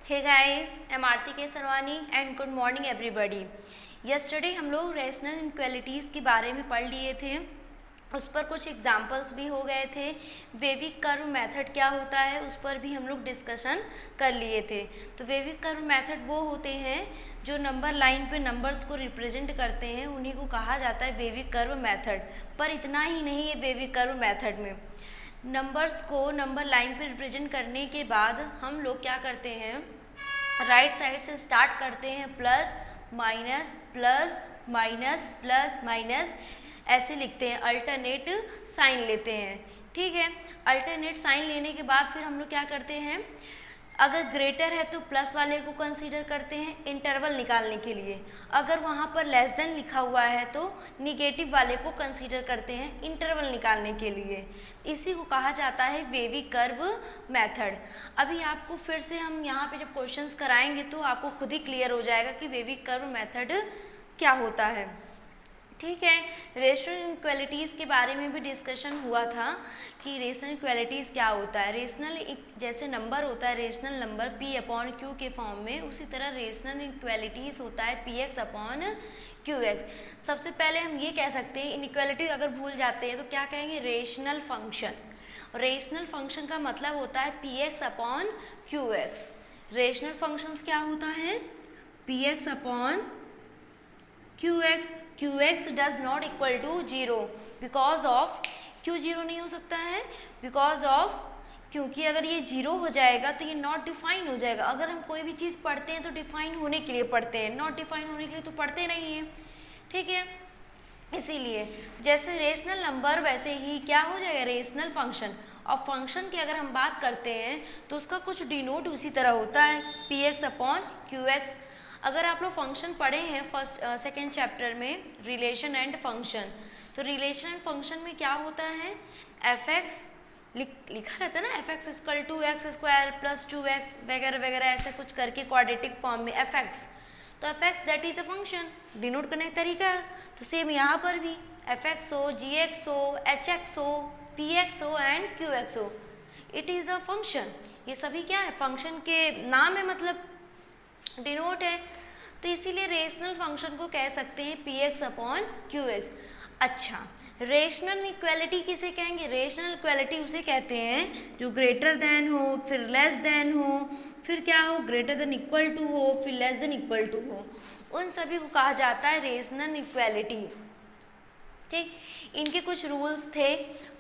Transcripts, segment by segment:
Hey guys, I am Aarti K Sarwani and good morning everybody. Yesterday हम लोग rational inequalities के बारे में पढ़ लिए थे, उस पर कुछ एग्जांपल्स भी हो गए थे। वेविक कर्व मेथड क्या होता है उस पर भी हम लोग डिस्कशन कर लिए थे। तो वेविक कर्व मेथड वो होते हैं जो नंबर लाइन पे नंबर्स को रिप्रेजेंट करते हैं, उन्हीं को कहा जाता है वेविक कर्व मेथड। पर इतना ही नहीं है, वेविक कर्व मेथड में नंबर्स को नंबर लाइन पे रिप्रेजेंट करने के बाद हम लोग क्या करते हैं, राइट साइड से स्टार्ट करते हैं, plus minus plus minus plus minus ऐसे लिखते हैं, अल्टरनेट साइन लेते हैं। ठीक है, अल्टरनेट साइन लेने के बाद फिर हम लोग क्या करते हैं, अगर ग्रेटर है तो प्लस वाले को कंसीडर करते हैं इंटरवल निकालने के लिए, अगर वहाँ पर लेस देन लिखा हुआ है तो निगेटिव वाले को कंसीडर करते हैं इंटरवल निकालने के लिए। इसी को कहा जाता है वेविक कर्व मेथड। अभी आपको फिर से हम यहाँ पे जब क्वेश्चंस कराएंगे तो आपको खुद ही क्लियर हो जाएगा कि वेविक कर्व मेथड क्या होता है। ठीक है, रेशनल इनक्वालिटीज़ के बारे में भी डिस्कशन हुआ था कि रेशनल इक्वालिटीज़ क्या होता है। रेशनल जैसे नंबर होता है rational number P upon Q के फॉर्म में, उसी तरह रेशनल इनक्वालिटीज़ होता है P X upon Q x. सबसे पहले हम ये कह सकते हैं, इनइक्वालिटी अगर भूल जाते हैं तो क्या कहेंगे, रेशनल फंक्शन। रेशनल फंक्शन का मतलब होता है P X upon Q X. Rational functions क्या होता है, P X upon Q X does not equal to zero because of, क्यों जीरो नहीं हो सकता है, बिकॉज ऑफ, क्योंकि अगर ये जीरो हो जाएगा तो ये नॉट डिफाइन हो जाएगा। अगर हम कोई भी चीज़ पढ़ते हैं तो डिफाइन होने के लिए पढ़ते हैं, नॉट डिफाइन होने के लिए तो पढ़ते नहीं हैं। ठीक है, इसीलिए जैसे रेशनल नंबर वैसे ही क्या हो जाएगा, रेशनल फंक्शन। और फंक्शन की अगर हम बात करते हैं तो उसका कुछ डिनोट उसी तरह होता है, P X upon Q x. अगर आप लोग फंक्शन पढ़े हैं फर्स्ट सेकेंड चैप्टर में, रिलेशन एंड फंक्शन, तो रिलेशन एंड फंक्शन में क्या होता है, एफ एक्स लिखा रहता है ना, F X equal to X square plus 2x वगैरह वगैरह ऐसा कुछ करके क्वाड्रेटिक फॉर्म में एफ एक्स। तो F X that is a function, denote करने का तरीका है। तो सेम यहाँ पर भी एफ एक्स हो, जी एक्स हो, एच एक्स हो, पी एक्स हो एंड क्यू एक्स हो, इट इज़ अ फंक्शन। ये सभी क्या है, फंक्शन के नाम है, मतलब डिनोट है। तो इसीलिए रेशनल फंक्शन को कह सकते हैं P X upon Q x. अच्छा, रेशनल इक्वालिटी किसे कहेंगे, रेशनल इक्वालिटी उसे कहते हैं जो ग्रेटर देन हो, फिर लेस देन हो, फिर क्या हो, ग्रेटर देन इक्वल टू हो, फिर लेस देन इक्वल टू हो, उन सभी को कहा जाता है रेशनल इक्वालिटी। ठीक, इनके कुछ रूल्स थे।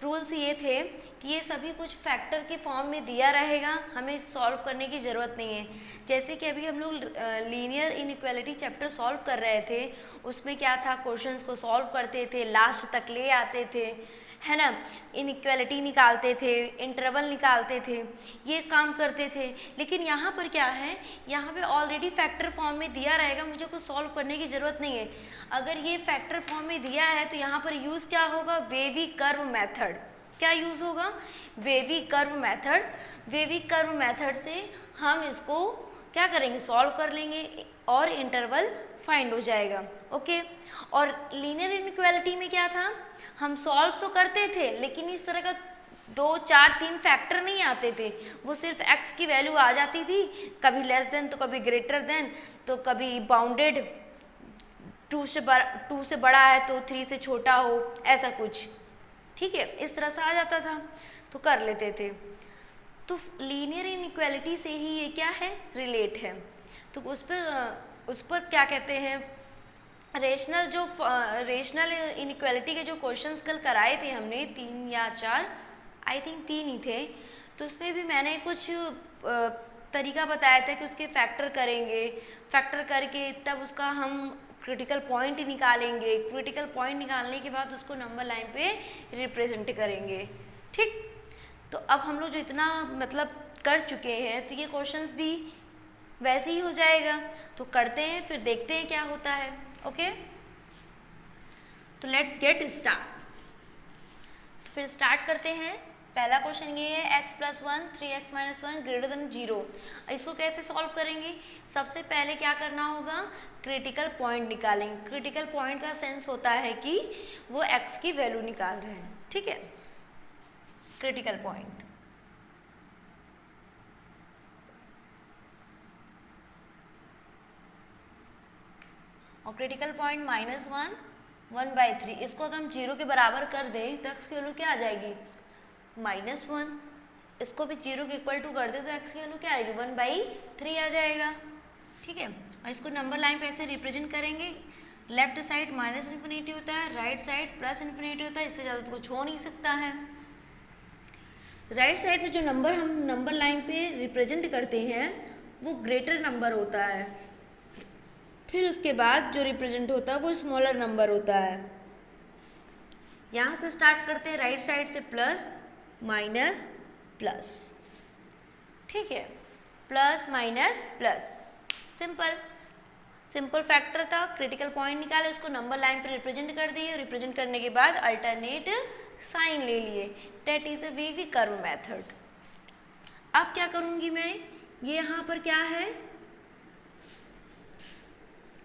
रूल्स ये थे कि ये सभी कुछ फैक्टर के फॉर्म में दिया रहेगा, हमें सॉल्व करने की ज़रूरत नहीं है। जैसे कि अभी हम लोग लीनियर इनइक्वालिटी चैप्टर सॉल्व कर रहे थे, उसमें क्या था, क्वेश्चंस को सॉल्व करते थे, लास्ट तक ले आते थे, है ना, इनइक्वालिटी निकालते थे, इंटरवल निकालते थे, ये काम करते थे। लेकिन यहाँ पर क्या है, यहाँ पे ऑलरेडी फैक्टर फॉर्म में दिया रहेगा, मुझे कुछ सॉल्व करने की ज़रूरत नहीं है। अगर ये फैक्टर फॉर्म में दिया है तो यहाँ पर यूज़ क्या होगा, वेविक कर्व मेथड। क्या यूज़ होगा, वेविक कर्व मेथड। वेविक कर्व मेथड से हम इसको क्या करेंगे, सॉल्व कर लेंगे और इंटरवल फाइंड हो जाएगा। ओके, और लीनियर इनइक्वालिटी में क्या था, हम सॉल्व तो करते थे लेकिन इस तरह का 2, 4, 3 फैक्टर नहीं आते थे, वो सिर्फ x की वैल्यू आ जाती थी, कभी लेस देन तो कभी ग्रेटर देन, तो कभी बाउंडेड, 2 से बड़ा है तो 3 से छोटा हो, ऐसा कुछ। ठीक है, इस तरह से आ जाता था तो कर लेते थे। तो लीनियर इनइक्वालिटी से ही ये क्या है, रिलेट है। तो उस पर क्या कहते हैं, रेशनल इनइक्वालिटी के जो क्वेश्चंस कल कराए थे हमने, 3 या 4, आई थिंक 3 ही थे, तो उसमें भी मैंने कुछ तरीका बताया था कि उसके फैक्टर करेंगे, फैक्टर करके तब उसका हम क्रिटिकल पॉइंट निकालेंगे, क्रिटिकल पॉइंट निकालने के बाद उसको नंबर लाइन पे रिप्रेजेंट करेंगे। ठीक, तो अब हम लोग जो इतना मतलब कर चुके हैं तो ये क्वेश्चंस भी वैसे ही हो जाएगा, तो करते हैं फिर देखते हैं क्या होता है। ओके, तो लेट्स गेट स्टार्ट। तो फिर स्टार्ट करते हैं। पहला क्वेश्चन ये है, x + 1 3x - 1 ग्रेटर देन 0। इसको कैसे सॉल्व करेंगे, सबसे पहले क्या करना होगा, क्रिटिकल पॉइंट निकालेंगे। क्रिटिकल पॉइंट का सेंस होता है कि वो x की वैल्यू निकाल रहे हैं। ठीक है, क्रिटिकल पॉइंट। और क्रिटिकल पॉइंट -1 1/3। इसको अगर हम 0 के बराबर कर दें तो x की वैल्यू क्या आ जाएगी -1। इसको भी 0 के इक्वल टू कर दे तो x की वैल्यू क्या आएगी 1/3 आ जाएगा। ठीक है, और इसको नंबर लाइन पे ऐसे रिप्रेजेंट करेंगे, लेफ्ट साइड -∞ होता है, राइट साइड +∞ होता है, इससे ज़्यादा तो कुछ हो नहीं सकता है। राइट साइड पे जो नंबर हम नंबर लाइन पे रिप्रेजेंट करते हैं वो ग्रेटर नंबर होता है, फिर उसके बाद जो रिप्रेजेंट होता है वो स्मॉलर नंबर होता है। यहाँ से स्टार्ट करते हैं राइट साइड से प्लस माइनस प्लस। ठीक है, plus minus plus, simple factor था। क्रिटिकल पॉइंट निकाले, उसको नंबर लाइन पे रिप्रेजेंट कर दिए, रिप्रेजेंट करने के बाद अल्टरनेट साइन ले लिए। That is a wavy curve method. अब क्या करूंगी मैं, ये यहाँ पर क्या है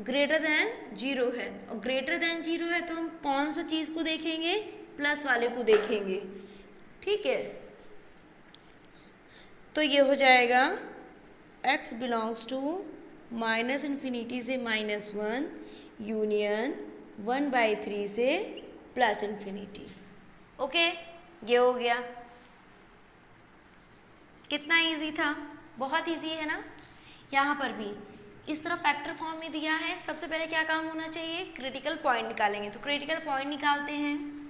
ग्रेटर देन 0 है, और ग्रेटर देन 0 है तो हम कौन सा चीज को देखेंगे, प्लस वाले को देखेंगे। ठीक है, तो ये हो जाएगा x बिलोंग्स टू -∞ से -1 यूनियन 1/3 से +∞। ओके, ये हो गया। कितना इजी था, बहुत इजी है ना। यहाँ पर भी इस तरह फैक्टर फॉर्म में दिया है। सबसे पहले क्या काम होना चाहिए, क्रिटिकल पॉइंट निकालेंगे, तो क्रिटिकल पॉइंट निकालते हैं।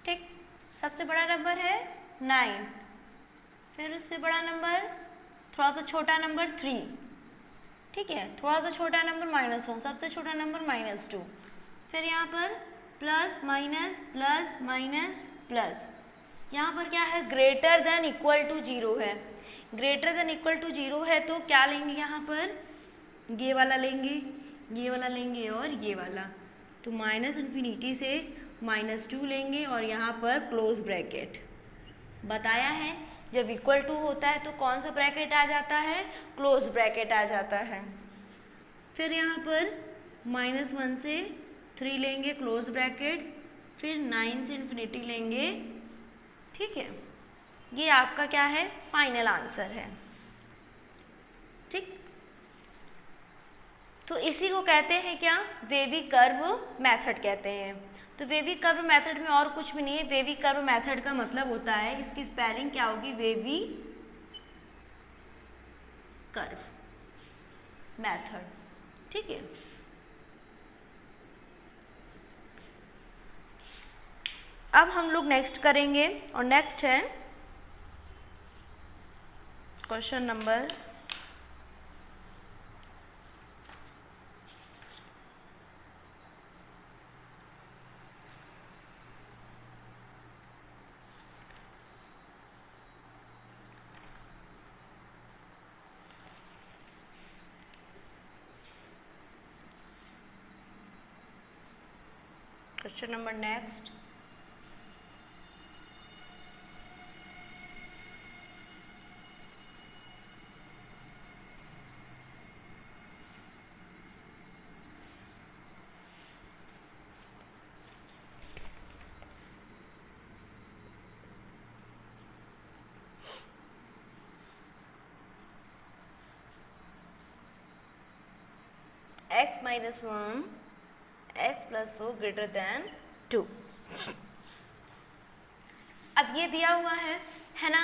ठीक, सबसे बड़ा नंबर है 9, फिर उससे बड़ा नंबर थोड़ा सा छोटा नंबर 3। ठीक है, थोड़ा सा छोटा नंबर -1, सबसे छोटा नंबर -2, फिर यहाँ पर plus minus plus minus plus. यहाँ पर क्या है ग्रेटर देन इक्वल टू 0 है, ग्रेटर देन इक्वल टू 0 है तो क्या लेंगे, यहाँ पर ये वाला लेंगे, ये वाला लेंगे और ये वाला, तो -∞ से -2 लेंगे और यहाँ पर क्लोज ब्रैकेट। बताया है जब इक्वल टू होता है तो कौन सा ब्रैकेट आ जाता है, क्लोज ब्रैकेट आ जाता है। फिर यहाँ पर -1 से 3 लेंगे क्लोज ब्रैकेट, फिर 9 से इन्फिनिटी लेंगे। ठीक है, ये आपका क्या है फाइनल आंसर है। ठीक, तो इसी को कहते हैं क्या, वेवी कर्व मेथड कहते हैं। तो वेवी कर्व मेथड में और कुछ भी नहीं है, वेवी कर्व मेथड का मतलब होता है, इसकी स्पेलिंग क्या होगी, वेवी कर्व मेथड। ठीक है, अब हम लोग नेक्स्ट करेंगे, और नेक्स्ट है question number x - 1 x + 4 greater than 2। अब ये दिया हुआ है ना।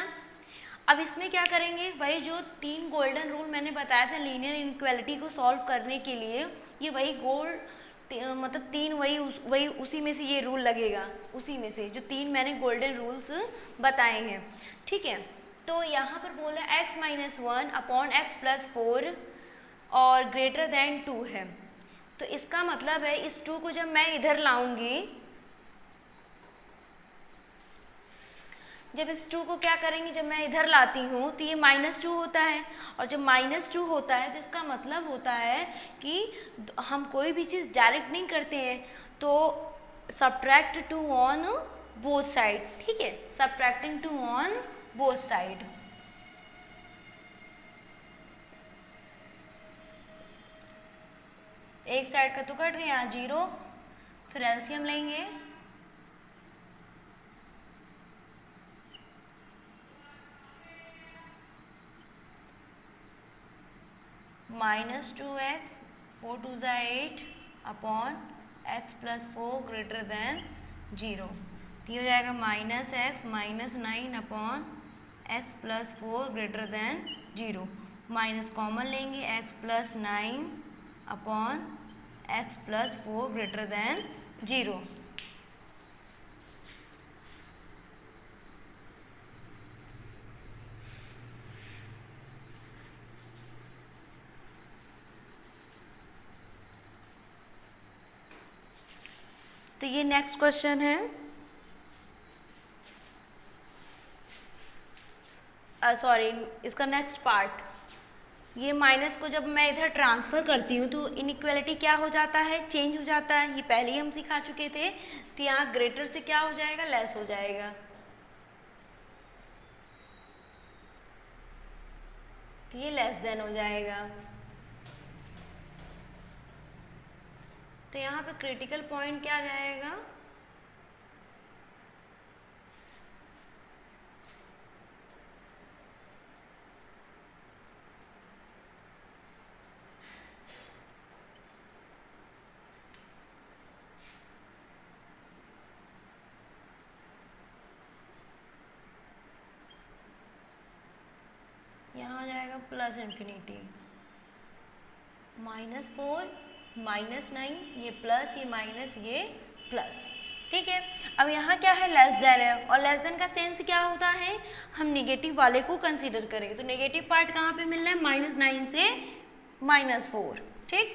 अब इसमें क्या करेंगे, वही जो 3 गोल्डन रूल मैंने बताया था लीनियर इनइक्वालिटी को सॉल्व करने के लिए, ये वही मतलब 3 वही उसी में से ये रूल लगेगा, उसी में से जो 3 मैंने गोल्डन रूल्स बताए हैं। ठीक है, तो यहाँ पर बोला x - 1 अपॉन x + 4 और ग्रेटर देन 2 है। तो इसका मतलब है इस 2 को जब मैं इधर लाऊंगी, जब इस 2 को क्या करेंगे, जब मैं इधर लाती हूँ तो ये -2 होता है, और जब -2 होता है तो इसका मतलब होता है कि हम कोई भी चीज़ डायरेक्ट नहीं करते हैं, तो सब्ट्रैक्ट 2 ऑन बोथ साइड, ठीक है, सब्ट्रैक्टिंग 2 ऑन बोथ साइड। एक साइड का तो कट गया 0, फिर एलसीएम लेंगे, -2x 4 2 ज़ा 8 अपॉन x + 4 ग्रेटर देन 0। ये हो जाएगा -x -9 upon x + 4 greater than 0। Minus common लेंगे, x + 9 upon x + 4 greater than 0। तो ये नेक्स्ट क्वेश्चन है, सॉरी इसका नेक्स्ट पार्ट। ये माइनस को जब मैं इधर ट्रांसफ़र करती हूँ तो इनइक्वालिटी क्या हो जाता है, चेंज हो जाता है। ये पहले ही हम सिखा चुके थे। तो यहाँ ग्रेटर से क्या हो जाएगा, लेस हो जाएगा। तो ये लेस देन हो जाएगा। तो यहाँ पे क्रिटिकल पॉइंट क्या आ जाएगा, यहाँ आ जाएगा +∞। -4 -9, ये प्लस, ये माइनस, ये प्लस, ठीक है। अब यहाँ क्या है, लेस देन है, और लेस देन का सेंस क्या होता है, हम नेगेटिव वाले को कंसीडर करेंगे। तो नेगेटिव पार्ट कहाँ पे मिल रहा है, -9 से -4, ठीक।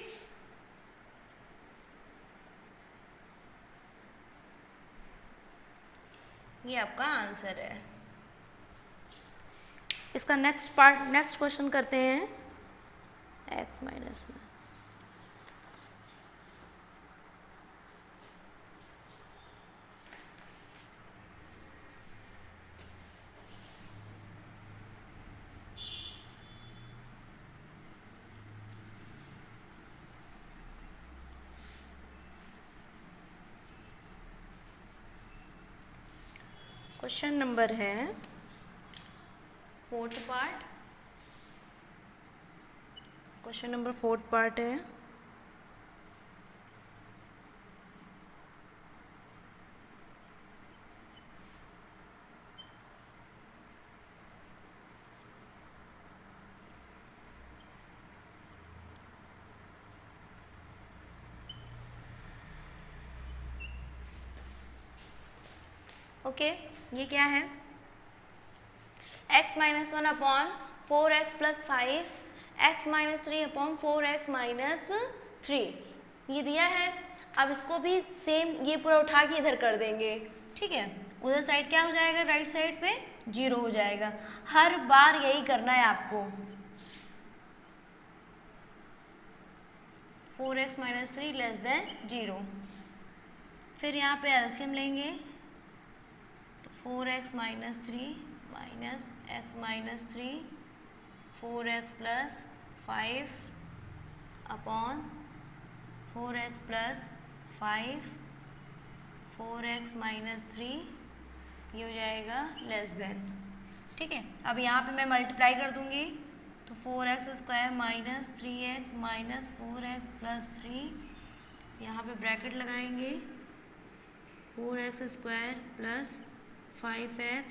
ये आपका आंसर है। इसका नेक्स्ट पार्ट, नेक्स्ट क्वेश्चन करते हैं। x - 9। क्वेश्चन नंबर है 4th part. Question number 4th part है, ओके। ये क्या है, x - 1 upon 4x + 5, x - 3 upon 4x - 3, ये दिया है। अब इसको भी सेम ये पूरा उठा के इधर कर देंगे, ठीक है। उधर साइड क्या हो जाएगा, राइट साइड पे 0 हो जाएगा। हर बार यही करना है आपको। 4x - 3 < 0। फिर यहाँ पे एलसीएम लेंगे, तो 4x - 3 minus x - 3 4x + 5 upon 4x + 5 4x - 3, ये हो जाएगा लेस देन, ठीक है। अब यहाँ पे मैं मल्टीप्लाई कर दूंगी, तो 4x² - 3x - 4x + 3, यहाँ पे ब्रैकेट लगाएंगे, 4x² + 5x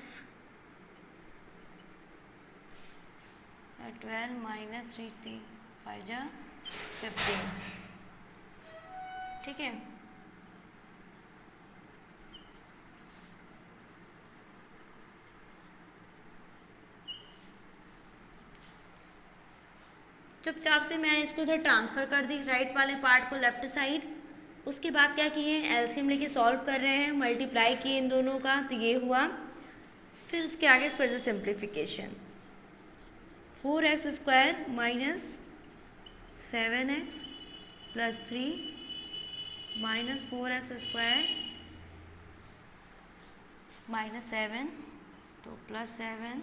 12 - 3 3 5 जा 15, ठीक है। चुपचाप से मैंने इसको उधर ट्रांसफ़र कर दी, राइट वाले पार्ट को लेफ्ट साइड। उसके बाद क्या किए, एलसीएम लेके सॉल्व कर रहे हैं, मल्टीप्लाई किए इन दोनों का, तो ये हुआ। फिर उसके आगे फिर से सिंप्लीफिकेशन, 4x² - 7x + 3 - 4x² -7 तो +7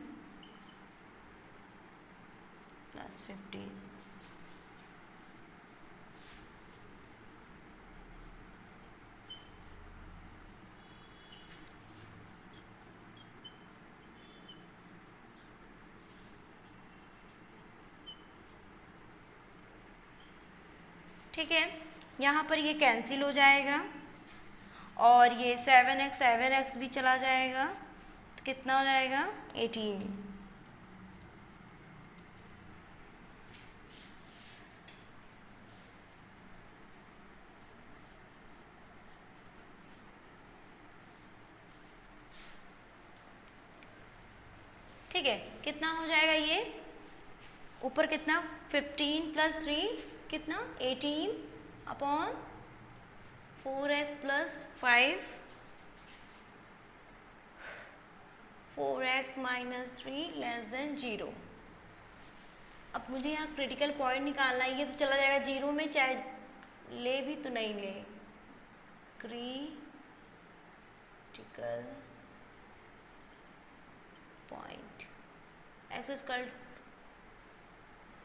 +15। ठीक है, यहाँ पर ये कैंसिल हो जाएगा और ये 7x भी चला जाएगा, तो कितना हो जाएगा 18। ठीक है, कितना हो जाएगा ये ऊपर कितना 15 + 3 कितना 18 अपॉन 4x + 5 4x - 3 < 0। अब मुझे यहाँ क्रिटिकल पॉइंट निकालना है, ये तो चला जाएगा 0 में, चाहे ले भी तो नहीं ले। Critical point x =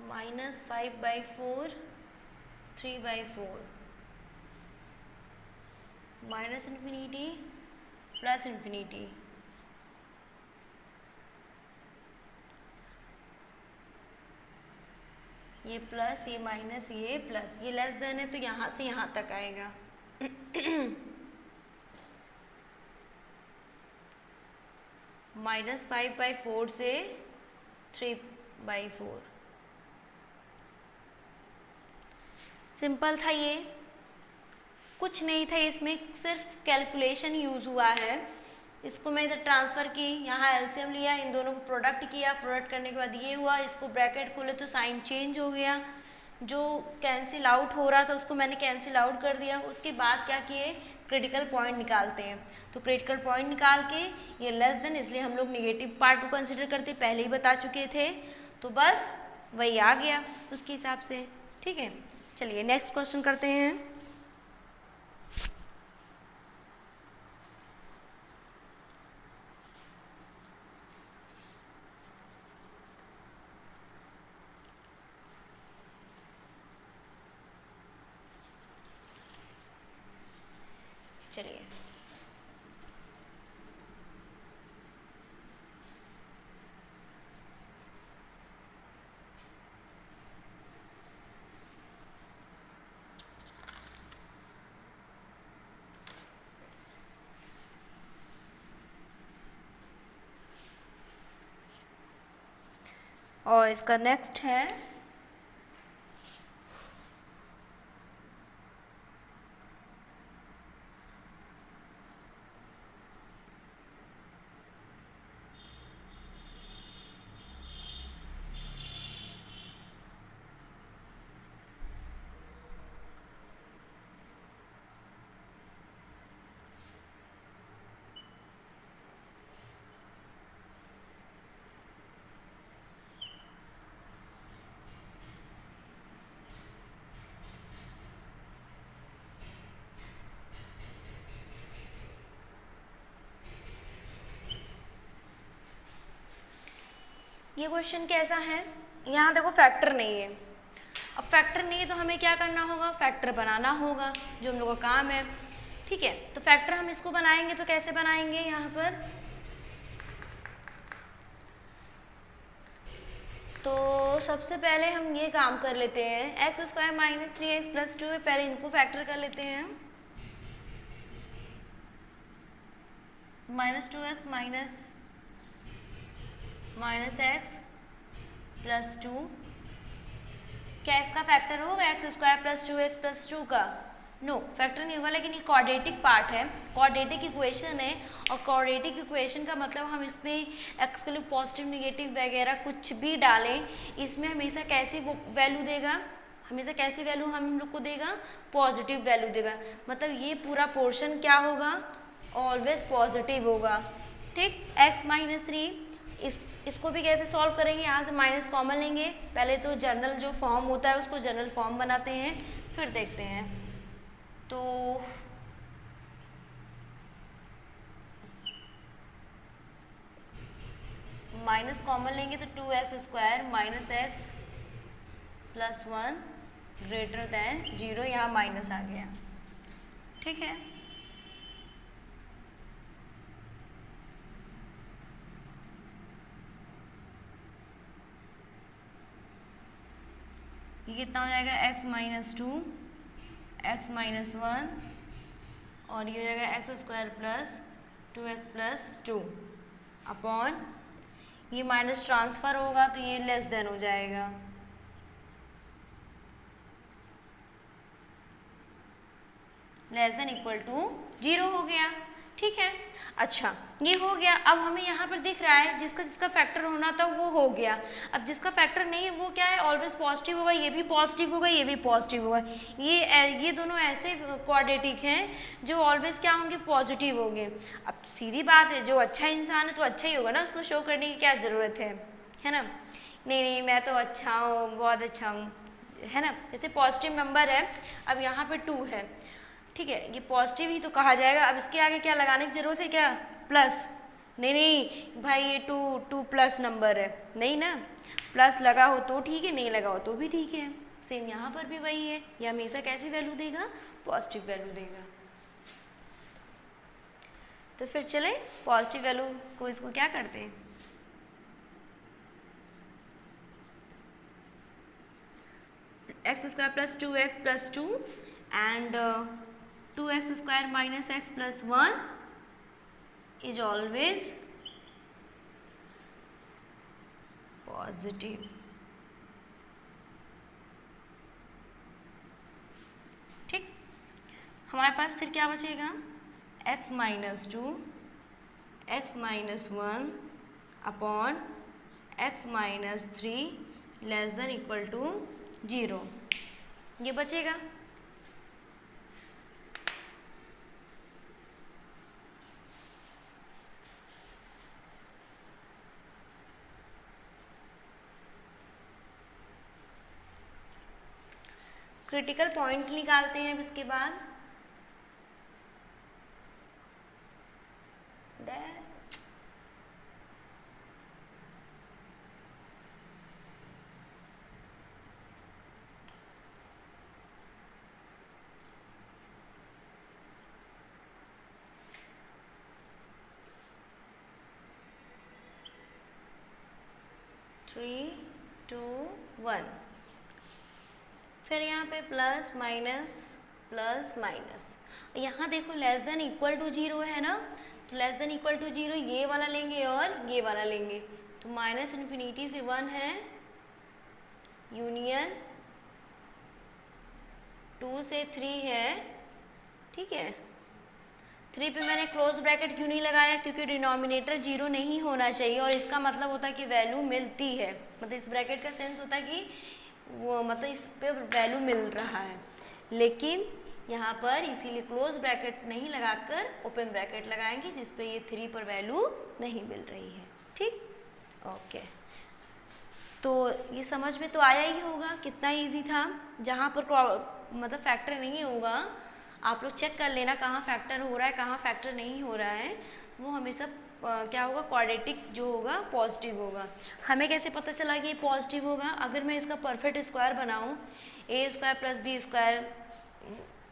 -5/4 3/4 -∞ +∞। ये प्लस, ये माइनस, ये प्लस, ये लेस देन है तो यहाँ से यहाँ तक आएगा। -5/4 से 3/4। सिंपल था ये, कुछ नहीं था इसमें, सिर्फ कैलकुलेशन यूज़ हुआ है। इसको मैं इधर ट्रांसफ़र की, यहाँ एलसीएम लिया, इन दोनों को प्रोडक्ट किया, प्रोडक्ट करने के बाद ये हुआ, इसको ब्रैकेट खोले तो साइन चेंज हो गया, जो कैंसिल आउट हो रहा था उसको मैंने कैंसिल आउट कर दिया। उसके बाद क्या किए, क्रिटिकल पॉइंट निकालते हैं। तो क्रिटिकल पॉइंट निकाल के ये लेस देन, इसलिए हम लोग निगेटिव पार्ट को कंसिडर करते, पहले ही बता चुके थे, तो बस वही आ गया उसके हिसाब से। ठीक है, चलिए नेक्स्ट क्वेश्चन करते हैं। चलिए और इसका नेक्स्ट है ये क्वेश्चन कैसा है, यहाँ देखो फैक्टर नहीं है। अब फैक्टर नहीं है तो हमें क्या करना होगा, फैक्टर बनाना होगा, जो हम लोग का काम है। ठीक है, तो फैक्टर हम इसको बनाएंगे तो कैसे बनाएंगे, यहाँ पर तो सबसे पहले हम ये काम कर लेते हैं, x² - 3x + 2 है, पहले इनको फैक्टर कर लेते हैं। -2x -x + 2 क्या इसका फैक्टर होगा x² + 2x + 2 का? नो, फैक्टर नहीं होगा, लेकिन ये क्वाड्रेटिक पार्ट है, क्वाड्रेटिक इक्वेशन है, और क्वाड्रेटिक इक्वेशन का मतलब हम इसमें एक्स के लिए पॉजिटिव नेगेटिव वगैरह कुछ भी डालें, इसमें हमेशा कैसी वैल्यू देगा, हमेशा कैसी वैल्यू हम लोग को देगा, पॉजिटिव वैल्यू देगा। मतलब ये पूरा पोर्शन क्या होगा, ऑलवेज पॉजिटिव होगा। ठीक, x - 3 इसको भी कैसे सॉल्व करेंगे, यहाँ से माइनस कॉमन लेंगे, पहले तो जनरल जो फॉर्म होता है उसको जनरल फॉर्म बनाते हैं, फिर देखते हैं। तो माइनस कॉमन लेंगे तो 2x² minus x plus 1 greater than 0, यहाँ माइनस आ गया। ठीक है, ये कितना हो जाएगा x माइनस 2 x माइनस 1 और ये हो जाएगा x² plus 2x plus 2 upon ये माइनस ट्रांसफर होगा तो ये लेस देन हो जाएगा। लेस देन इक्वल टू 0 हो गया। ठीक है, अच्छा ये हो गया। अब हमें यहाँ पर दिख रहा है जिसका जिसका फैक्टर होना था वो हो गया। अब जिसका फैक्टर नहीं है वो क्या है, ऑलवेज पॉजिटिव होगा, ये भी पॉजिटिव होगा, ये भी पॉजिटिव होगा। ये दोनों ऐसे क्वाड्रेटिक हैं जो ऑलवेज क्या होंगे, पॉजिटिव होंगे। अब सीधी बात है, जो अच्छा इंसान है तो अच्छा ही होगा ना, उसको शो करने की क्या ज़रूरत है ना। नहीं नहीं मैं तो अच्छा हूँ, बहुत अच्छा हूँ, है ना। जैसे पॉजिटिव नंबर है, अब यहाँ पे 2 है, ठीक है, ये पॉजिटिव ही तो कहा जाएगा। अब इसके आगे क्या लगाने की जरूरत है, क्या प्लस? नहीं नहीं भाई ये 2 प्लस नंबर है, नहीं ना, प्लस लगा हो तो ठीक है, नहीं लगा हो तो भी ठीक है। सेम यहाँ पर भी वही है, ये हमेशा कैसी वैल्यू देगा, पॉजिटिव वैल्यू देगा। तो फिर चले पॉजिटिव वैल्यू को इसको क्या करते हैं, x² plus 2x plus 2 and 2x² minus x plus 1 is always positive। ठीक, हमारे पास फिर क्या बचेगा, x minus 2 x minus 1 upon x minus 3 less than equal to 0, ये बचेगा। क्रिटिकल पॉइंट निकालते हैं अब इसके बाद। थ्री टू वन, फिर यहाँ पे प्लस माइनस प्लस माइनस, यहाँ देखो लेस देन इक्वल टू 0 है ना, तो लेस देन इक्वल टू 0 ये वाला लेंगे और ये वाला लेंगे, तो माइनस इन्फिनिटी से 1 है, यूनियन 2 से 3 है। ठीक है, 3 पे मैंने क्लोज ब्रैकेट क्यों नहीं लगाया, क्योंकि डिनोमिनेटर 0 नहीं होना चाहिए और इसका मतलब होता है कि वैल्यू मिलती है, मतलब इस ब्रैकेट का सेंस होता है कि वो मतलब इस पे वैल्यू मिल रहा है। लेकिन यहाँ पर इसीलिए क्लोज ब्रैकेट नहीं लगाकर ओपन ब्रैकेट लगाएंगे जिस पे ये 3 पर वैल्यू नहीं मिल रही है। ठीक, ओके, तो ये समझ में तो आया ही होगा, कितना इजी था। जहाँ पर मतलब फैक्टर नहीं होगा आप लोग चेक कर लेना कहाँ फैक्टर हो रहा है कहाँ फैक्टर नहीं हो रहा है, वो हमेशा क्या होगा, क्वाड्रेटिक जो होगा पॉजिटिव होगा। हमें कैसे पता चला कि ये पॉजिटिव होगा, अगर मैं इसका परफेक्ट स्क्वायर बनाऊँ, a² plus b²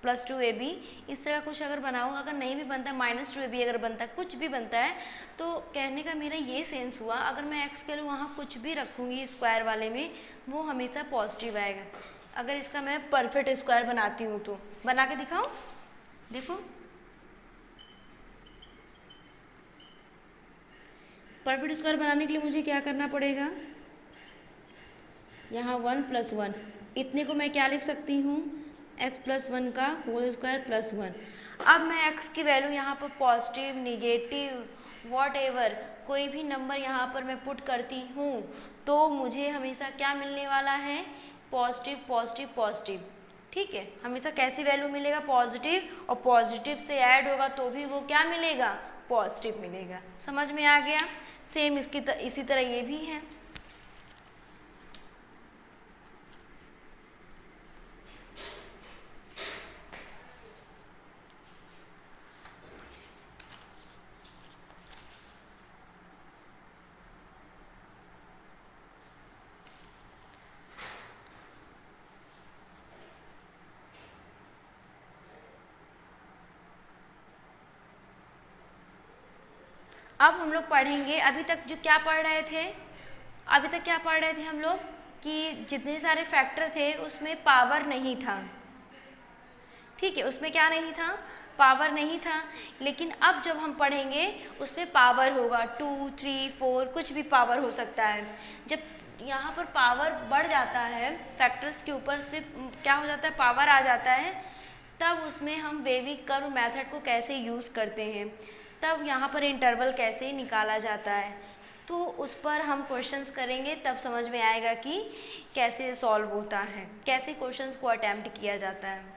plus 2ab, इस तरह कुछ अगर बनाऊँ, अगर नहीं भी बनता है -2ab अगर बनता है, कुछ भी बनता है, तो कहने का मेरा ये सेंस हुआ अगर मैं x के लिए वहाँ कुछ भी रखूँगी स्क्वायर वाले में वो हमेशा पॉजिटिव आएगा। अगर इसका मैं परफेक्ट स्क्वायर बनाती हूँ तो बना के दिखाऊँ, देखो परफेक्ट स्क्वायर बनाने के लिए मुझे क्या करना पड़ेगा, यहाँ 1 प्लस 1, इतने को मैं क्या लिख सकती हूँ, x प्लस 1 का होल स्क्वायर प्लस 1। अब मैं x की वैल्यू यहाँ पर पॉजिटिव निगेटिव वॉटएवर कोई भी नंबर यहाँ पर मैं पुट करती हूँ तो मुझे हमेशा क्या मिलने वाला है, पॉजिटिव पॉजिटिव पॉजिटिव। ठीक है, हमेशा कैसी वैल्यू मिलेगा, पॉजिटिव, और पॉजिटिव से ऐड होगा तो भी वो क्या मिलेगा, पॉजिटिव मिलेगा। समझ में आ गया। सेम इसी तरह ये भी है। अब हम लोग पढ़ेंगे, अभी तक जो क्या पढ़ रहे थे, अभी तक क्या पढ़ रहे थे हम लोग कि जितने सारे फैक्टर थे उसमें पावर नहीं था, ठीक है, उसमें क्या नहीं था, पावर नहीं था। लेकिन अब जब हम पढ़ेंगे उसमें पावर होगा, 2, 3, 4 कुछ भी पावर हो सकता है। जब यहाँ पर पावर बढ़ जाता है, फैक्टर्स के ऊपर पे क्या हो जाता है, पावर आ जाता है, तब उसमें हम वेविक कर्व मेथड को कैसे यूज़ करते हैं, तब यहाँ पर इंटरवल कैसे निकाला जाता है, तो उस पर हम क्वेश्चंस करेंगे, तब समझ में आएगा कि कैसे सॉल्व होता है, कैसे क्वेश्चंस को अटैम्प्ट किया जाता है।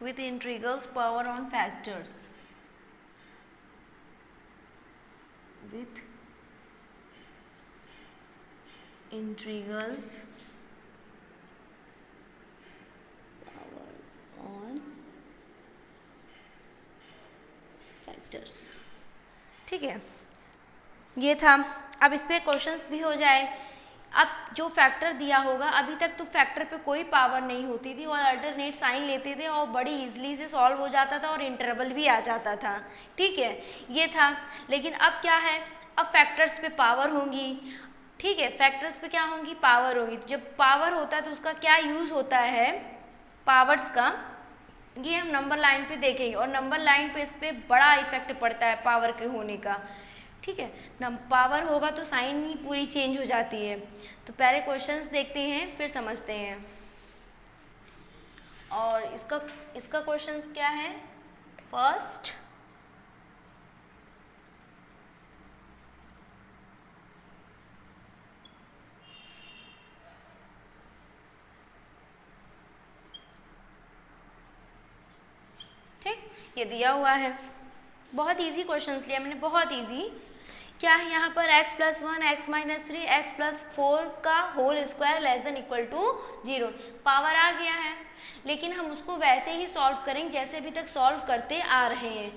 With integrals power on factors, with integrals power on factors, ठीक है, ये था। अब इस पे क्वेश्चंस भी हो जाए। अब जो फैक्टर दिया होगा, अभी तक तो फैक्टर पे कोई पावर नहीं होती थी और अल्टरनेट साइन लेते थे और बड़ी इजीली से सॉल्व हो जाता था और इंटरवल भी आ जाता था, ठीक है, ये था। लेकिन अब क्या है, अब फैक्टर्स पे पावर होंगी, ठीक है, फैक्टर्स पे क्या होंगी, पावर होगी। तो जब पावर होता है तो उसका क्या यूज़ होता है, पावर्स का, ये हम नंबर लाइन पे देखेंगे और नंबर लाइन पे इस पर बड़ा इफेक्ट पड़ता है पावर के होने का, ठीक है ना। पावर होगा तो साइन ही पूरी चेंज हो जाती है। तो पहले क्वेश्चंस देखते हैं फिर समझते हैं। और इसका क्वेश्चंस क्या है, फर्स्ट ठीक, ये दिया हुआ है, बहुत इजी क्वेश्चंस लिया मैंने, बहुत इजी। क्या है यहाँ पर, x + 1, x - 3, x + 4 का whole square less than equal to 0, power आ गया है। लेकिन हम उसको वैसे ही सॉल्व करेंगे जैसे अभी तक सॉल्व करते आ रहे हैं।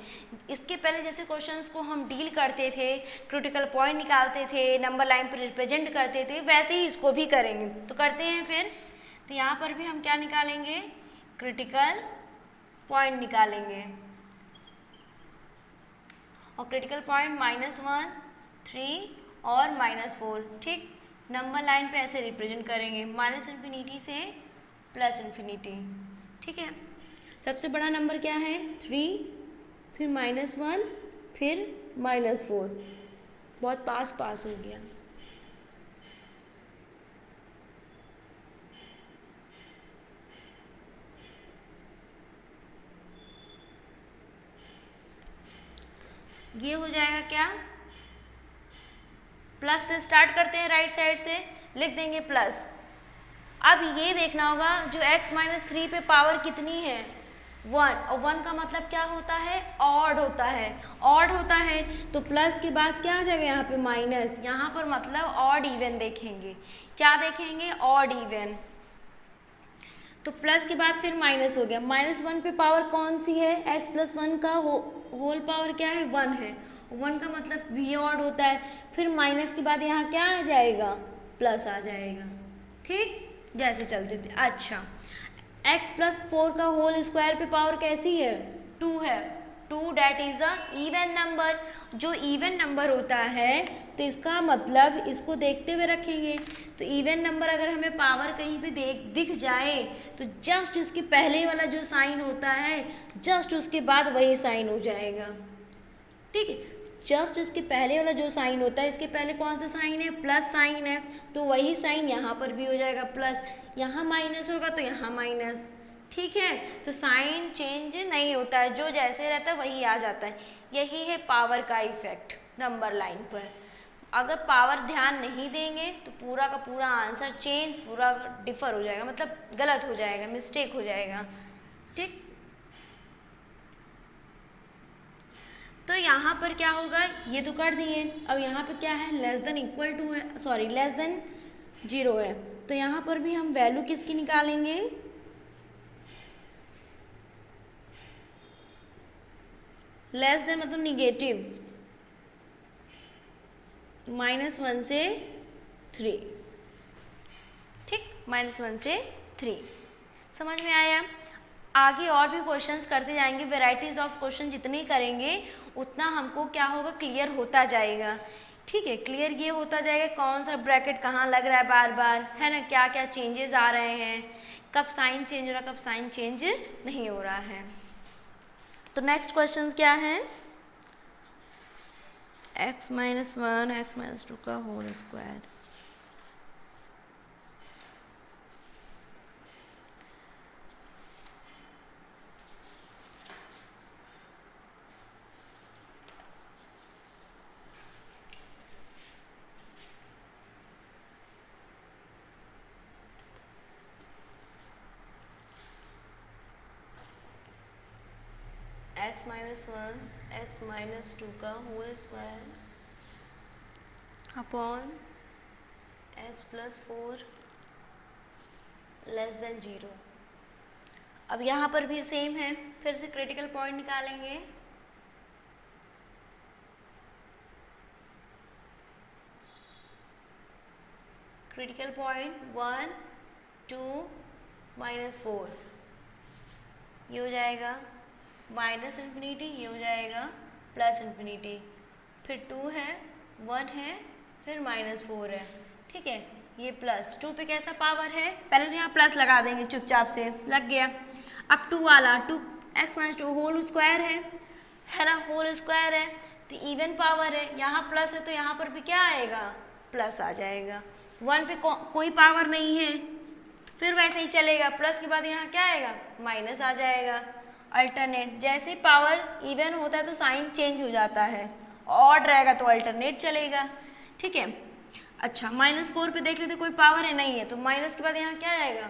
इसके पहले जैसे क्वेश्चंस को हम डील करते थे, क्रिटिकल पॉइंट निकालते थे, नंबर लाइन पर रिप्रेजेंट करते थे, वैसे ही इसको भी करेंगे। तो करते हैं फिर। तो यहाँ पर भी हम क्या निकालेंगे, क्रिटिकल पॉइंट निकालेंगे और क्रिटिकल पॉइंट -1, 3 और -4, ठीक। नंबर लाइन पे ऐसे रिप्रेजेंट करेंगे, -∞ से +∞, ठीक है। सबसे बड़ा नंबर क्या है, 3, फिर -1, फिर -4, बहुत पास हो गया। ये हो जाएगा क्या, प्लस से स्टार्ट करते हैं, राइट साइड से लिख देंगे प्लस। अब ये देखना होगा जो x - 3 पे पावर कितनी है, 1, और 1 का मतलब क्या होता है, ऑड होता है, ऑड होता है। तो प्लस के बाद क्या आ जाएगा यहाँ पे माइनस, यहाँ पर मतलब ऑड इवन देखेंगे, क्या देखेंगे, ऑड इवन। तो प्लस के बाद फिर माइनस हो गया, -1 पे पावर कौन सी है, x + 1 का होल पावर क्या है, 1 है, 1 का मतलब भी ऑड होता है। फिर माइनस के बाद यहाँ क्या आ जाएगा, प्लस आ जाएगा, ठीक, जैसे चलते थे। अच्छा, x + 4 का होल स्क्वायर पे पावर कैसी है, 2 है, 2 that is a even number. जो इवन नंबर होता है तो इसका मतलब इसको देखते हुए रखेंगे। तो इवन नंबर अगर हमें पावर कहीं पे दिख जाए तो जस्ट इसके पहले वाला जो साइन होता है जस्ट उसके बाद वही साइन हो जाएगा, ठीक है। जस्ट इसके पहले वाला जो साइन होता है, इसके पहले कौन सा साइन है, प्लस साइन है, तो वही साइन यहाँ पर भी हो जाएगा प्लस, यहाँ माइनस होगा तो यहाँ माइनस, ठीक है। तो साइन चेंज नहीं होता है, जो जैसे रहता है वही आ जाता है। यही है पावर का इफेक्ट नंबर लाइन पर। अगर पावर ध्यान नहीं देंगे तो पूरा का पूरा आंसर चेंज, पूरा डिफर हो जाएगा, मतलब गलत हो जाएगा, मिस्टेक हो जाएगा, ठीक। तो यहाँ पर क्या होगा, ये तो कर दिए, अब यहाँ पे क्या है, लेस देन इक्वल टू है, सॉरी लेस देन 0 है, तो यहाँ पर भी हम वैल्यू किसकी निकालेंगे, लेस देन मतलब निगेटिव, -1 से 3, ठीक, -1 से 3। समझ में आया। आगे और भी क्वेश्चंस करते जाएंगे, वेराइटीज ऑफ क्वेश्चन जितने करेंगे उतना हमको क्या होगा, क्लियर होता जाएगा। ठीक है, क्लियर ये होता जाएगा कौन सा ब्रैकेट कहाँ लग रहा है बार बार, है ना, क्या क्या चेंजेस आ रहे हैं, कब साइन चेंज हो रहा है, कब साइन चेंज नहीं हो रहा है। तो नेक्स्ट क्वेश्चन क्या है, x - 1 x - 2 का होल स्क्वायर। x - 1 x - 2 का whole square upon x + 4 less than 0। अब यहाँ पर भी सेम है, फिर से क्रिटिकल पॉइंट निकालेंगे। क्रिटिकल पॉइंट 1 2 -4, ये हो जाएगा -∞, ये हो जाएगा +∞, फिर 2 है, 1 है, फिर -4 है, ठीक है, ये प्लस 2 पे कैसा पावर है, पहले तो यहाँ प्लस लगा देंगे, चुपचाप से लग गया। अब 2 वाला 2 x - 2 होल स्क्वायर है ना, होल स्क्वायर है तो इवन पावर है, यहाँ प्लस है तो यहाँ पर भी क्या आएगा, प्लस आ जाएगा। 1 पे कोई पावर नहीं है तो फिर वैसे ही चलेगा, प्लस के बाद यहाँ क्या आएगा, माइनस आ जाएगा। अल्टरनेट, जैसे पावर इवन होता है तो साइन चेंज हो जाता है, ऑड रहेगा तो अल्टरनेट चलेगा, ठीक है। अच्छा, -4 पे देख लेते कोई पावर है, नहीं है, तो माइनस के बाद यहाँ क्या आएगा,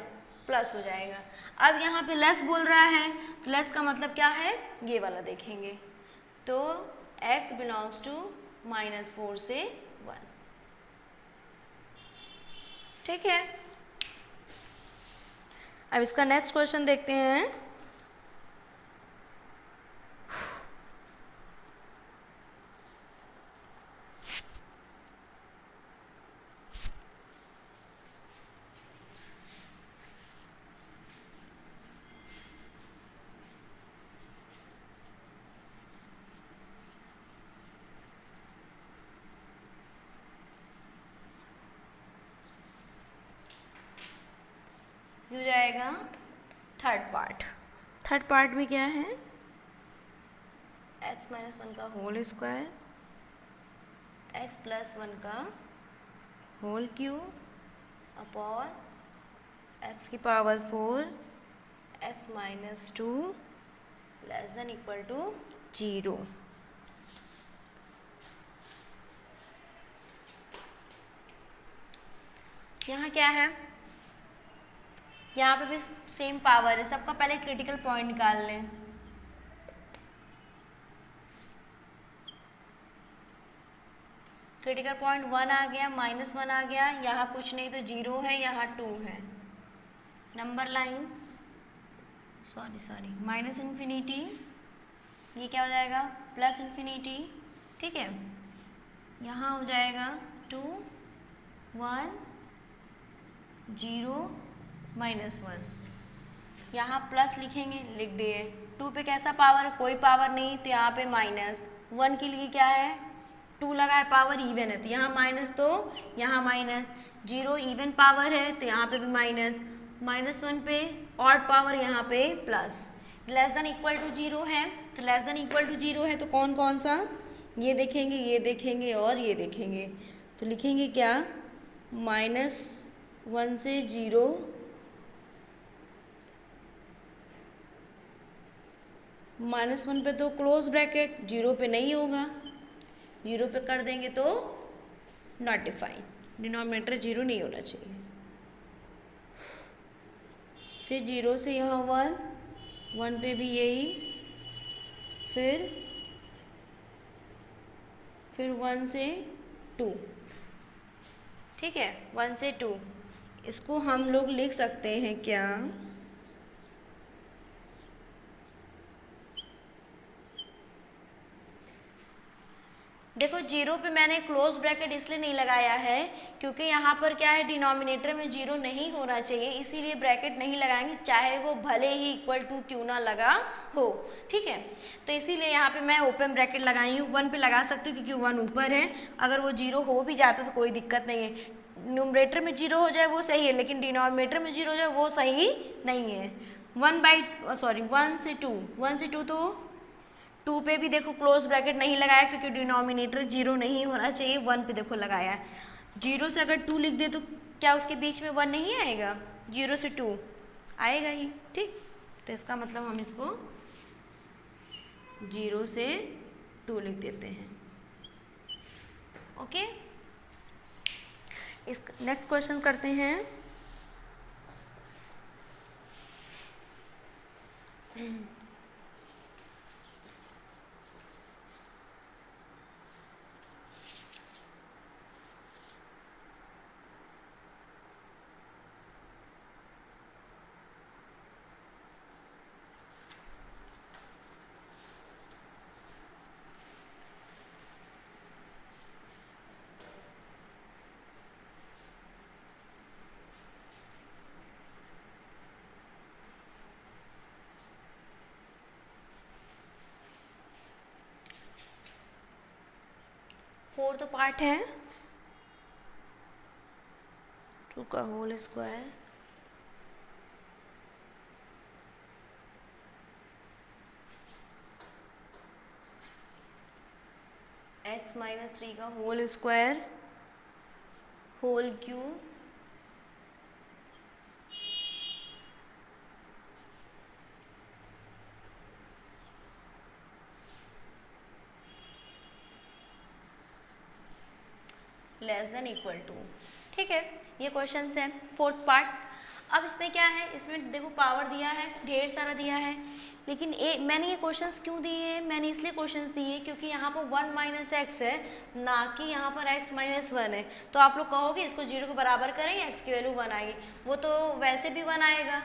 प्लस हो जाएगा। अब यहाँ पे लेस बोल रहा है तो लेस का मतलब क्या है, ये वाला देखेंगे, तो x बिलोंग्स टू -4 से 1, ठीक है। अब इसका नेक्स्ट क्वेश्चन देखते हैं। हो जाएगा थर्ड पार्ट में क्या है, x - 1 का होल स्क्वायर, x + 1 का होल क्यूब अपॉन x की power 4 x - 2 less than equal to 0। यहाँ क्या है, यहाँ पे भी सेम पावर है, सबका पहले क्रिटिकल पॉइंट निकाल लें। क्रिटिकल पॉइंट 1 आ गया, -1 आ गया, यहाँ कुछ नहीं तो 0 है, यहाँ 2 है, नंबर लाइन सॉरी -∞, ये क्या हो जाएगा, +∞, ठीक है, यहाँ हो जाएगा 2 1 0 -1, यहाँ प्लस लिखेंगे, लिख दिए। 2 पे कैसा पावर, कोई पावर नहीं तो यहाँ पे माइनस, 1 के लिए क्या है, 2 लगा है, पावर इवन है तो यहाँ माइनस, तो यहाँ माइनस, 0 इवन पावर है तो यहाँ पे भी माइनस, -1 पे ऑड पावर, यहाँ पे plus. Less than equal to 0 है तो लेस देन इक्वल टू 0 है तो कौन कौन सा, ये देखेंगे, ये देखेंगे और ये देखेंगे, तो लिखेंगे क्या, -1 से 0 -1 पे तो क्लोज ब्रैकेट, 0 पे नहीं होगा, 0 पे कर देंगे तो नॉट डिफाइन, डिनोमिनेटर 0 नहीं होना चाहिए, फिर 0 से यहाँ 1 1 पे भी यही, फिर 1 से 2, ठीक है, 1 से 2। इसको हम लोग लिख सकते हैं क्या, देखो 0 पे मैंने क्लोज ब्रैकेट इसलिए नहीं लगाया है क्योंकि यहाँ पर क्या है, डिनोमिनेटर में 0 नहीं होना चाहिए, इसीलिए ब्रैकेट नहीं लगाएंगे, चाहे वो भले ही इक्वल टू क्यों ना लगा हो, ठीक है। तो इसीलिए यहाँ पे मैं ओपन ब्रैकेट लगाई हूँ। 1 पे लगा सकती हूँ क्योंकि 1 ऊपर है, अगर वो 0 हो भी जाता तो कोई दिक्कत नहीं है। न्यूमरेटर में 0 हो जाए वो सही है, लेकिन डिनोमिनेटर में 0 हो जाए वो सही नहीं है। 1 से 2, 1 से 2 तो 2 पे भी देखो क्लोज ब्रैकेट नहीं लगाया क्योंकि डिनोमिनेटर 0 नहीं होना चाहिए, 1 पे देखो लगाया है। 0 से अगर 2 लिख दे तो क्या उसके बीच में 1 नहीं आएगा, 0 से 2 आएगा ही, ठीक। तो इसका मतलब हम इसको 0 से 2 लिख देते हैं, ओके। इस नेक्स्ट क्वेश्चन करते हैं। फोर्थ पार्ट है 2 का होल स्क्वायर x माइनस 3 का whole square whole cube less than equal to, ठीक है। ये क्वेश्चन है फोर्थ पार्ट। अब इसमें क्या है, इसमें देखो पावर दिया है, ढेर सारा दिया है, लेकिन मैंने ये क्वेश्चंस क्यों दिए हैं, मैंने इसलिए क्वेश्चंस दिए क्योंकि यहाँ पर 1 माइनस एक्स है, ना कि यहाँ पर x माइनस 1 है। तो आप लोग कहोगे इसको 0 के बराबर करें, x की वैल्यू 1 आएगी, वो तो वैसे भी 1 आएगा,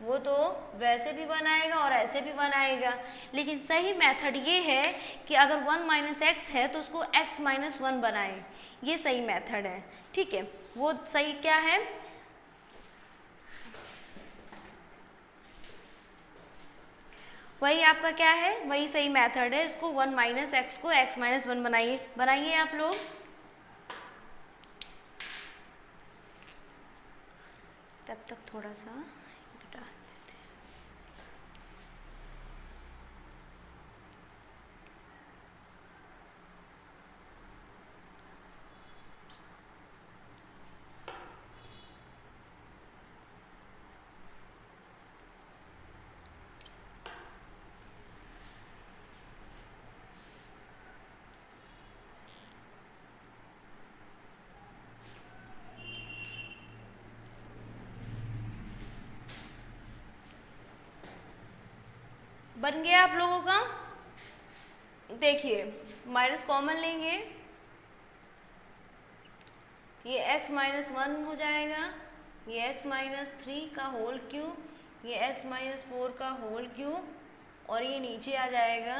वो तो वैसे भी 1 आएगा और ऐसे भी 1 आएगा। लेकिन सही मेथड ये है कि अगर 1 माइनस एक्स है तो उसको x माइनस 1 बनाएं, ये सही मेथड है, ठीक है। वो सही क्या है, वही आपका क्या है, वही सही मेथड है। इसको 1 माइनस एक्स को x माइनस 1 बनाइए आप लोग। तब तक थोड़ा सा घटा देते हैं। बन गया आप लोगों का, देखिए माइनस कॉमन लेंगे, ये x माइनस 1 हो जाएगा, ये x माइनस 3 का होल क्यूब, ये x माइनस 4 का होल क्यूब, और ये नीचे आ जाएगा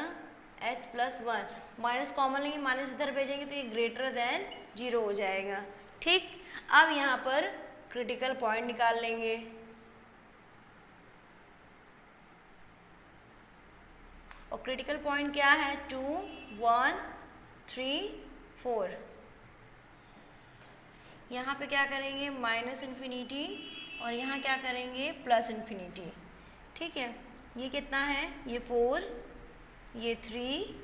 h प्लस 1। माइनस कॉमन लेंगे, माइनस इधर भेजेंगे तो ये ग्रेटर देन 0 हो जाएगा, ठीक। अब यहाँ पर क्रिटिकल पॉइंट निकाल लेंगे, और क्रिटिकल पॉइंट क्या है, 2, 1, 3, 4। यहाँ पे क्या करेंगे, माइनस इन्फिनिटी, और यहाँ क्या करेंगे, प्लस इन्फिनिटी, ठीक है। ये कितना है, ये 4, ये 3,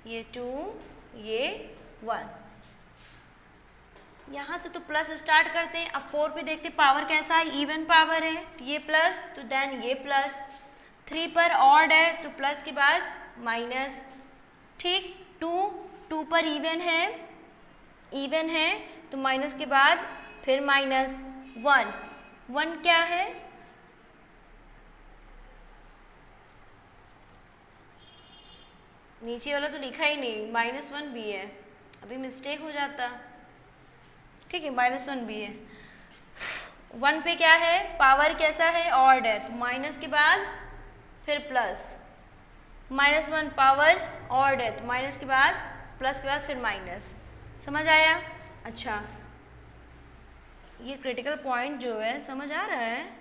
ये 2, ये 1। यहाँ से तो प्लस स्टार्ट करते हैं। अब 4 पे देखते पावर कैसा है, इवन पावर है, ये प्लस तो देन ये प्लस, 3 पर ऑड है तो प्लस के बाद माइनस, ठीक। 2 पर इवन है तो माइनस के बाद फिर माइनस, 1 क्या है, नीचे वाला तो लिखा ही नहीं, -1 भी है, अभी मिस्टेक हो जाता। ठीक है, -1 भी है। 1 पे क्या है, पावर कैसा है, ऑड है, तो माइनस के बाद फिर प्लस, -1 पावर ऑड है तो माइनस के बाद प्लस के बाद फिर माइनस। समझ आया? अच्छा, ये क्रिटिकल पॉइंट जो है समझ आ रहा है?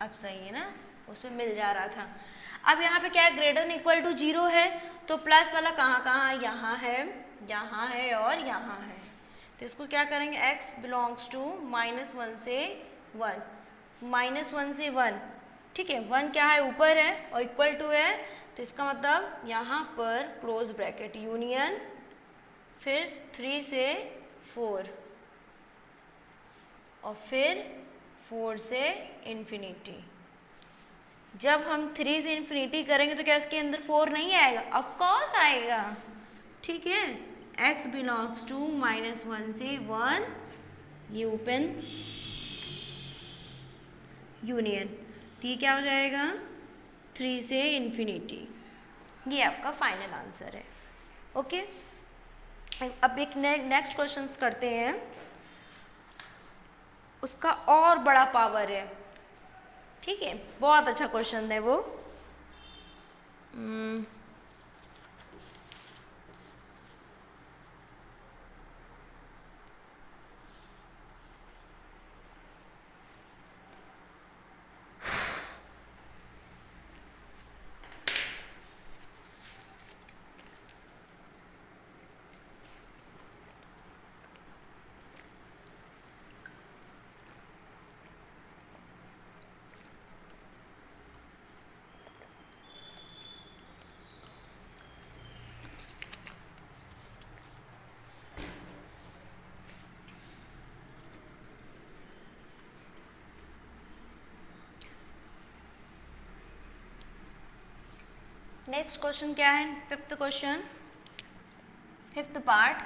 अब सही है ना, उसमें मिल जा रहा था। अब यहाँ पे क्या है, ग्रेटर देन इक्वल टू 0 है, तो प्लस वाला कहाँ कहाँ, यहाँ है, यहाँ है और यहाँ है, तो इसको क्या करेंगे, x बिलोंग्स टू -1 से 1, -1 से 1, ठीक है, 1 क्या है, ऊपर है और इक्वल टू है, तो इसका मतलब यहाँ पर क्लोज ब्रैकेट यूनियन, फिर 3 से 4 और फिर 4 से इन्फिनिटी। जब हम 3 से इन्फिनिटी करेंगे तो क्या इसके अंदर 4 नहीं आएगा? ऑफ कोर्स आएगा, ठीक है। x बिलोंग्स टू -1 से 1, ये ओपन यूनियन, तो ये क्या हो जाएगा, 3 से इन्फिनिटी, ये आपका फाइनल आंसर है। ओके, अब एक नेक्स्ट क्वेश्चन करते हैं, उसका और बड़ा पावर है, ठीक है, बहुत अच्छा क्वेश्चन है वो। नेक्स्ट क्वेश्चन क्या है, fifth question, fifth part.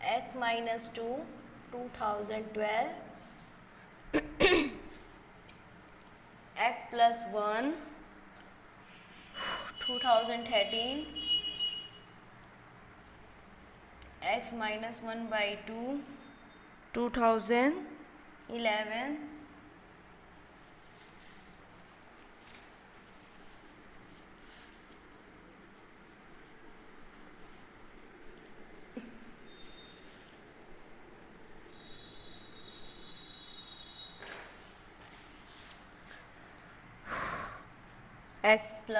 x - 2 2012, x + 1 2013, x - 1/2 2011, x +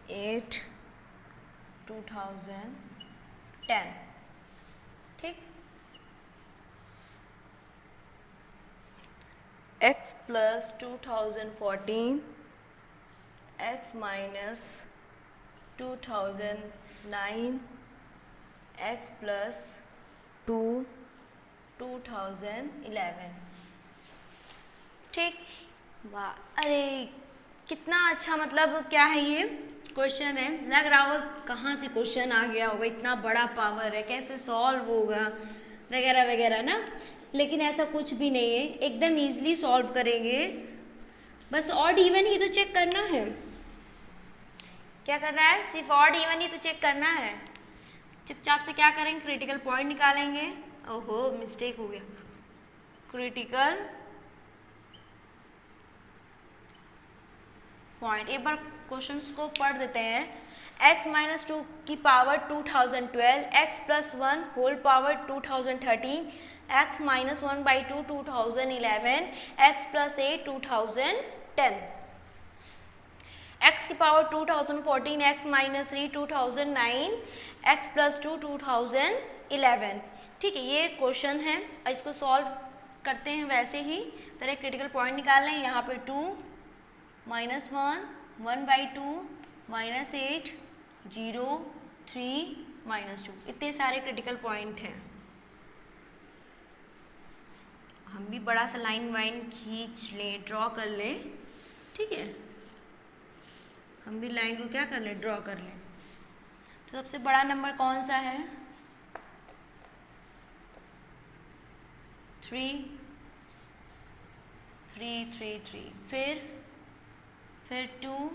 8 2010, ठीक, x + 2014, x - 2009, x + 2 2011, ठीक। वाह, अरे कितना अच्छा, मतलब क्या है ये क्वेश्चन है, लग रहा होगा कहाँ से क्वेश्चन आ गया होगा, इतना बड़ा पावर है, कैसे सॉल्व होगा वगैरह वगैरह ना, लेकिन ऐसा कुछ भी नहीं है, एकदम इजीली सॉल्व करेंगे। बस ऑड इवन ही तो चेक करना है, क्या करना है, सिर्फ ऑड इवन ही तो चेक करना है। चुपचाप से क्या करेंगे, क्रिटिकल पॉइंट निकालेंगे। ओहो, मिस्टेक हो गया, क्रिटिकल पॉइंट। एक बार क्वेश्चंस को पढ़ देते हैं। x - 2 की power 2012, x + 1 whole power 2013, x - 1/2 2011, x + 8 2010, x की पावर 2014, x - 3 2009, x + 2 2011, ठीक है, ये क्वेश्चन है, इसको सॉल्व करते हैं वैसे ही। पहले क्रिटिकल पॉइंट निकाल लें, यहाँ पे 2 -1 1/2 -8 0 3 -2, इतने सारे क्रिटिकल पॉइंट हैं। हम भी बड़ा सा लाइन वाइन खींच लें, ड्रॉ कर लें, ठीक है। हम भी लाइन को क्या कर लें, ड्रॉ कर लें। तो सबसे बड़ा नंबर कौन सा है, 3 3 3 3, फिर 2,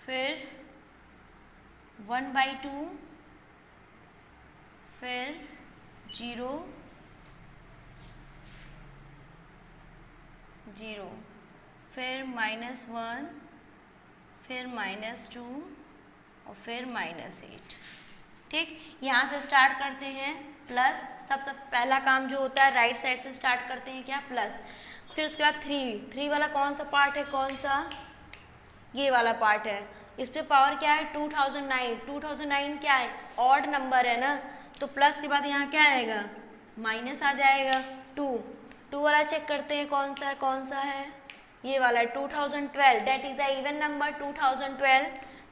फिर 1/2, फिर 0 0, फिर -1, फिर -2 और फिर -8। ठीक, यहाँ से स्टार्ट करते हैं प्लस। सबसे पहला काम जो होता है राइट साइड से स्टार्ट करते हैं, क्या, प्लस। फिर उसके बाद 3 वाला कौन सा पार्ट है, कौन सा, ये वाला पार्ट है। इस पे पावर क्या है, 2009 क्या है, ऑड नंबर है ना, तो प्लस के बाद यहाँ क्या आएगा, माइनस आ जाएगा। 2 वाला चेक करते हैं कौन सा है, ये वाला 2012, that is the even number 2012,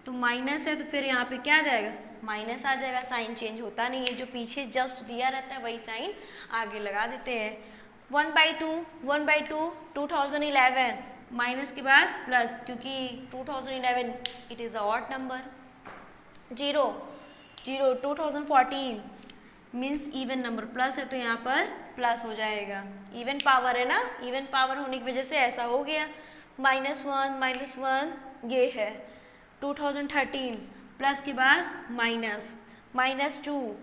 तो माइनस है तो फिर यहाँ पे क्या आ जाएगा, माइनस आ जाएगा। साइन चेंज होता नहीं है, जो पीछे जस्ट दिया रहता है वही साइन आगे लगा देते हैं। 1/2 2011, माइनस के बाद प्लस, क्योंकि 2011 it is a odd number. 0 2014 means even number, plus है तो यहाँ पर प्लस हो जाएगा, इवन पावर है ना, इवन पावर होने की वजह से ऐसा हो गया। -1 ये है। 2013 प्लस के बाद -2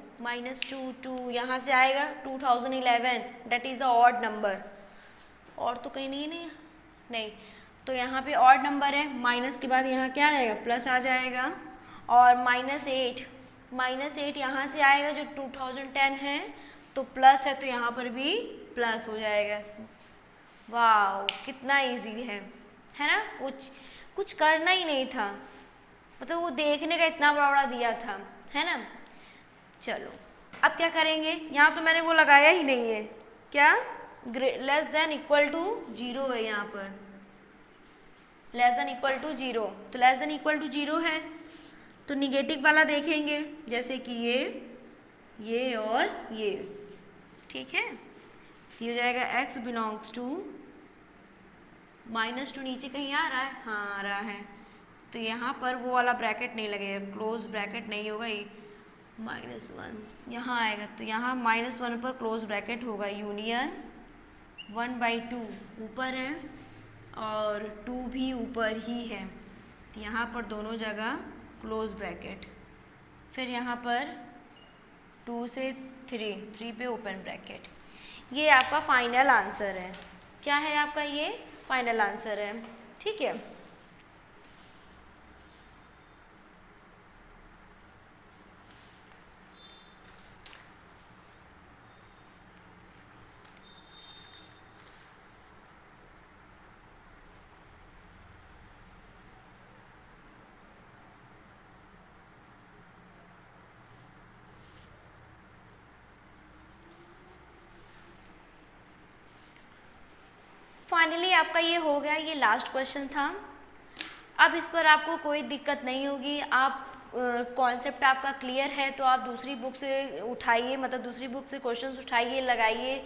यहाँ से आएगा 2011, that is a odd number. और तो कहीं नहीं, तो यहाँ पे ऑड नंबर है, माइनस के बाद यहाँ क्या आएगा, प्लस आ जाएगा। और -8 यहाँ से आएगा, जो 2010 है तो प्लस है तो यहाँ पर भी प्लस हो जाएगा। वाह, कितना इजी है ना, कुछ करना ही नहीं था, मतलब वो देखने का इतना बड़ा दिया था, है ना। चलो अब क्या करेंगे, यहाँ तो मैंने वो लगाया ही नहीं है, क्या, लेस देन इक्वल टू 0 है, यहाँ पर लेस देन इक्वल टू 0, तो लेस देन इक्वल टू 0 है तो निगेटिव वाला देखेंगे, जैसे कि ये और ये, ठीक है। ये हो जाएगा x बिलोंग्स टू, -2 नीचे कहीं आ रहा है, हाँ आ रहा है, तो यहाँ पर वो वाला ब्रैकेट नहीं लगेगा, क्लोज ब्रैकेट नहीं होगा, ये -1 यहाँ आएगा, तो यहाँ -1 पर क्लोज ब्रैकेट होगा, यूनियन 1/2 ऊपर है और 2 भी ऊपर ही है, तो यहाँ पर दोनों जगह क्लोज ब्रैकेट। फिर यहाँ पर 2 से 3 पे ओपन ब्रैकेट। ये आपका फाइनल आंसर है, क्या है आपका, ये फाइनल आंसर है, ठीक है। फाइनली आपका ये हो गया, ये लास्ट क्वेश्चन था। अब इस पर आपको कोई दिक्कत नहीं होगी, आप कॉन्सेप्ट आपका क्लियर है तो आप दूसरी बुक से उठाइए, मतलब दूसरी बुक से क्वेश्चंस उठाइए, लगाइए,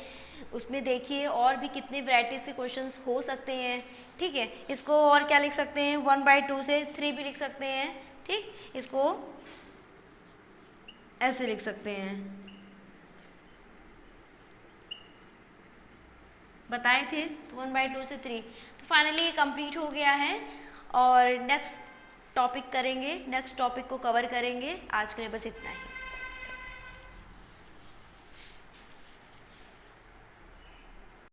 उसमें देखिए और भी कितने वैरायटी से क्वेश्चंस हो सकते हैं, ठीक है। इसको और क्या लिख सकते हैं, 1/2 से 3 भी लिख सकते हैं, ठीक, इसको ऐसे लिख सकते हैं, बताए थे, तो 1/2 से 3। तो फाइनली ये कंप्लीट हो गया है और नेक्स्ट टॉपिक को कवर करेंगे। आज के लिए बस इतना ही।